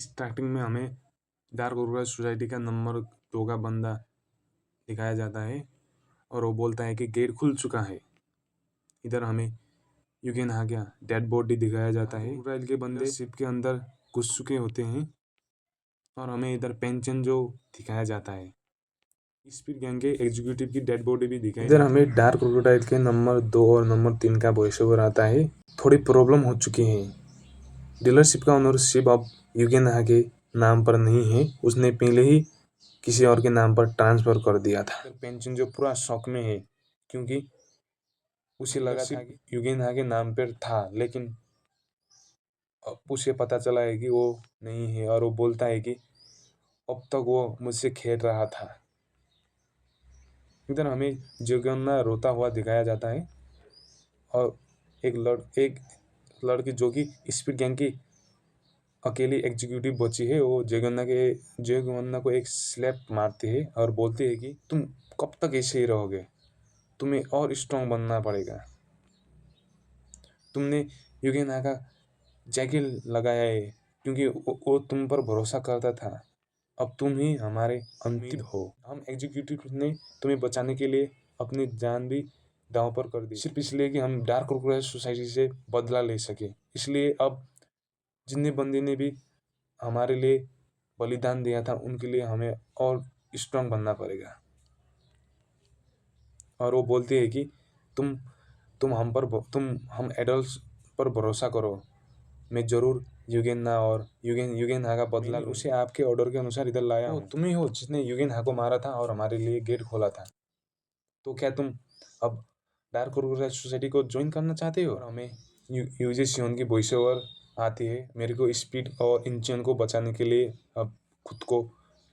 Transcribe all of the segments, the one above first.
Starting में हमें dark crocodile society का नंबर 2 का बंदा दिखाया जाता है और वो बोलता है कि गेट खुल चुका है। इधर हमें यूगेन हागा डेड बॉडी दिखाया जाता है। क्रोकोडाइल के बंदे शिप के अंदर घुस चुके होते हैं और हमें इधर पेंचन जो दिखाया जाता है। स्पीड गैंग के एग्जीक्यूटिव की डेड बॉडी भी दिखाई इधर हमें डार्क क्रोकोडाइल के नंबर 2 और नंबर 3 का वॉइस ओवर आता है। थोड़ी प्रॉब्लम हो चुकी है। डीलरशिप का ओनरशिप अब यूगेन हागे नाम पर नहीं है, उसने पहले ही किसी और के नाम पर ट्रांसफर कर दिया था। पेंशन जो पूरा शौक में है क्योंकि उसे लगा था कि यूगेन हागे नाम पर था, लेकिन अब उसे पता चला है कि वो नहीं है और वो बोलता है कि अब तक वो मुझसे खेल रहा था। इधर हमें जोगन्ना रोता हुआ दिखाया जाता है और एक लड़की जो कि स्पीड गैंग की अकेली एग्जीक्यूटिव बची है, वो जोगन्ना को एक स्लैप मारती है और बोलती है कि तुम कब तक ऐसे ही रहोगे, तुम्हें और स्ट्रांग बनना पड़ेगा। तुमने यूगेन का जैकेट लगाया है क्योंकि वो तुम पर भरोसा करता था। अब तुम ही हमारे अंतिम हो। हम एग्जीक्यूटिव ने तुम्हें बचाने के लिए अपनी जान भी दांव पर कर दी, सिर्फ इसलिए कि हम डार्क क्रोकोडाइल सोसाइटी से बदला ले सके। इसलिए अब जितने बंदे ने भी हमारे लिए बलिदान दिया था, उनके लिए हमें और स्ट्रांग बनना पड़ेगा। और वो बोलती है कि तुम हम एडल्ट्स पर भरोसा करो। मैं जरूर यूगेन हा का बदला उसे आपके ऑर्डर के अनुसार इधर लाया हूँ। तुम ही हो जिसने यूगेन हा को मारा था और हमारे लिए गेट खोला था। तो क्या तुम अब डार्क क्रोकोडाइल सोसाइटी को ज्वाइन करना चाहते हो? और हमें यूजी सियोन की वॉइस ओवर आती है। मेरे को स्पीड और इंचियन को बचाने के लिए अब खुद को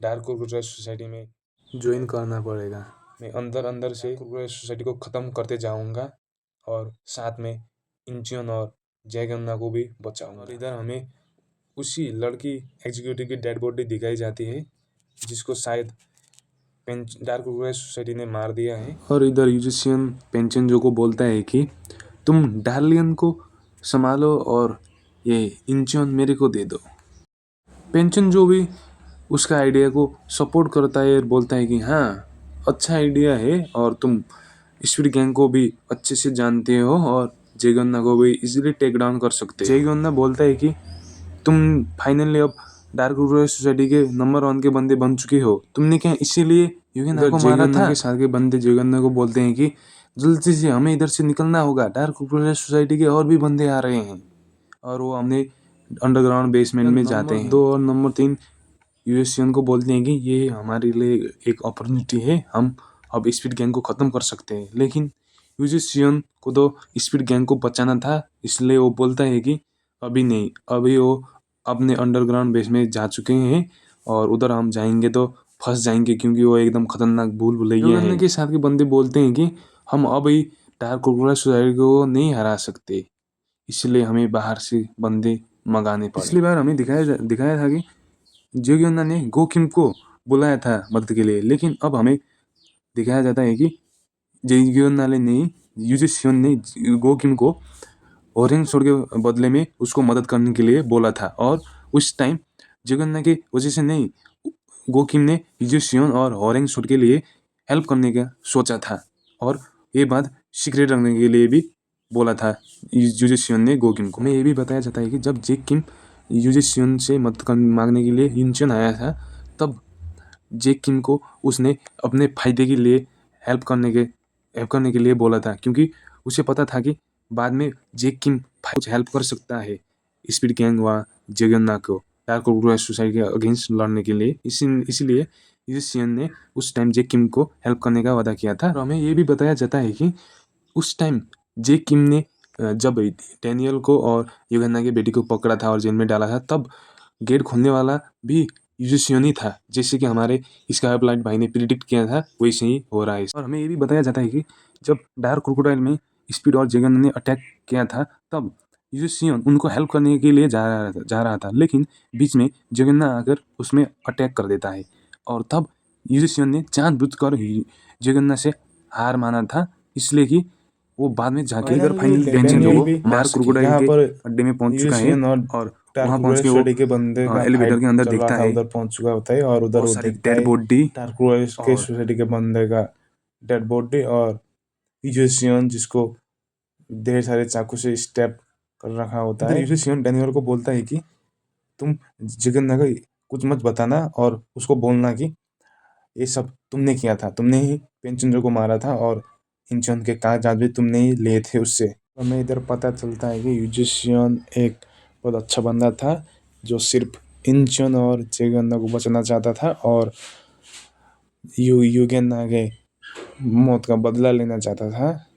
डार्क क्रोकोडाइल सोसाइटी में ज्वाइन करना पड़ेगा। मैं अंदर से क्रोकोडाइल सोसाइटी को ख़त्म करते जाऊंगा और साथ में इंचियन और जैगन्ना को भी बचाऊंगा। और इधर हमें उसी लड़की एग्जीक्यूटिव की डेड बॉडी दिखाई जाती है जिसको शायद डार्क क्रोकोडाइल सोसाइटी ने मार दिया है। और इधर यूजिशियन पेंशन जो को बोलता है कि तुम डार्लियन को संभालो और ये इंचियन मेरे को दे दो। पेंशन जो भी उसका आइडिया को सपोर्ट करता है और बोलता है कि हाँ अच्छा आइडिया है और तुम स्पीड गैंग को भी अच्छे से जानते हो और जैगन्ना को भी इजीली टेक डाउन कर सकते हो। जैगन्ना बोलता है कि तुम फाइनली अब डार्क क्रोकोडाइल सोसाइटी के नंबर 1 के बंदे बन चुके हो। तुमने क्या इसीलिए यूगेन्ना को मारा था? के साथ के बंदे जैगन्ना को बोलते हैं कि जल्दी से हमें इधर से निकलना होगा, डार्क क्रोकोडाइल सोसाइटी के और भी बंदे आ रहे हैं। और वो हमने अंडरग्राउंड बेसमेंट में जाते हैं। 2 और नंबर 3 यूएसएन को बोलते हैं कि ये हमारे लिए एक अपॉर्चुनिटी है, हम अब स्पीड गैंग को ख़त्म कर सकते हैं। लेकिन यूएसएन को तो स्पीड गैंग को बचाना था, इसलिए वो बोलता है कि अभी नहीं, अभी वो अपने अंडरग्राउंड बेस में जा चुके हैं और उधर हम जाएंगे तो फंस जाएंगे क्योंकि वो एकदम खतरनाक भूल भुलैया है। के साथ के बंदे बोलते हैं कि हम अभी डार्क क्रोकोडाइल सोसाइटी को नहीं हरा सकते, इसलिए हमें बाहर से बंदे मंगाने पड़े। पिछली बार हमें दिखाया था कि जोगियोन्ना ने गोकिम को बुलाया था मदद के लिए, लेकिन अब हमें दिखाया जाता है कि जोगियोन्ना ने नहीं, यूजिशियन ने गोकिम को ऑरेंज सोड के बदले में उसको मदद करने के लिए बोला था। और उस टाइम जोगियोन्ना की वजह से नहीं, गोकिम ने यूजिशियन और ऑरेंज सोड के लिए हेल्प करने का सोचा था और ये बात सीक्रेट रखने के लिए भी बोला था यूजिशियन ने गोकिम को। हमें ये भी बताया जाता है कि जब जेकिम यूजिशियन से मदद मांगने के लिए इंचियन आया था, तब जेकिम को उसने अपने फायदे के लिए हेल्प करने के लिए बोला था, क्योंकि उसे पता था कि बाद में जेकिम कुछ हेल्प कर सकता है स्पीड गैंग व जगन्ना को डार्क क्रोकोडाइल सोसाइटी के अगेंस्ट लड़ने के लिए। इसीलिए यूजिशियन ने उस टाइम जेकिम को हेल्प करने का वादा किया था। और हमें ये भी बताया जाता है कि उस टाइम जेकिम ने जब डैनियल को और यूगन्ना की बेटी को पकड़ा था और जेल में डाला था, तब गेट खोलने वाला भी यूजिशियन ही था। जैसे कि हमारे स्काई ब्लाइट भाई ने प्रिडिक्ट किया था, वैसे ही हो रहा है। और हमें ये भी बताया जाता है कि जब डार्क क्रोकोडाइल में स्पीड और जगन्ना ने अटैक किया था, तब यूजिशियन उनको हेल्प करने के लिए जा रहा था, लेकिन बीच में जगन्ना आकर उसमें अटैक कर देता है और तब यूजिशियन ने जानबूझकर जगन्ना से हार माना था, इसलिए कि वो बाद में जाके फाइनली टेंशन जो डार्क क्रोकोडाइल के अड्डे में पहुंच चुका है और वहाँ पहुँच के वो के बंदे का एलिवेटर के अंदर चल रहा देखता था, है उधर पहुंच चुका होता है और उधर बहुत वो सारी देखता डेड है बॉडी टारकुरस के और सोसाइटी के बंदे का डेड बॉडी और यूजिशियन जिसको ढेर सारे चाकू से स्टैब कर रखा होता है। यूजिशियन डैनियल को बोलता है कि तुम जगन्नाथ को कुछ मत बताना और उसको बोलना कि ये सब तुमने किया था, तुमने ही पेंचुंजो को मारा था और इंचन के कागजात भी तुमने ही लिए थे उससे। हमें इधर पता चलता है कि यूजिशियन एक बहुत अच्छा बंदा था जो सिर्फ इंचन और जेगन्ना को बचाना चाहता था और युगेन्ना के मौत का बदला लेना चाहता था।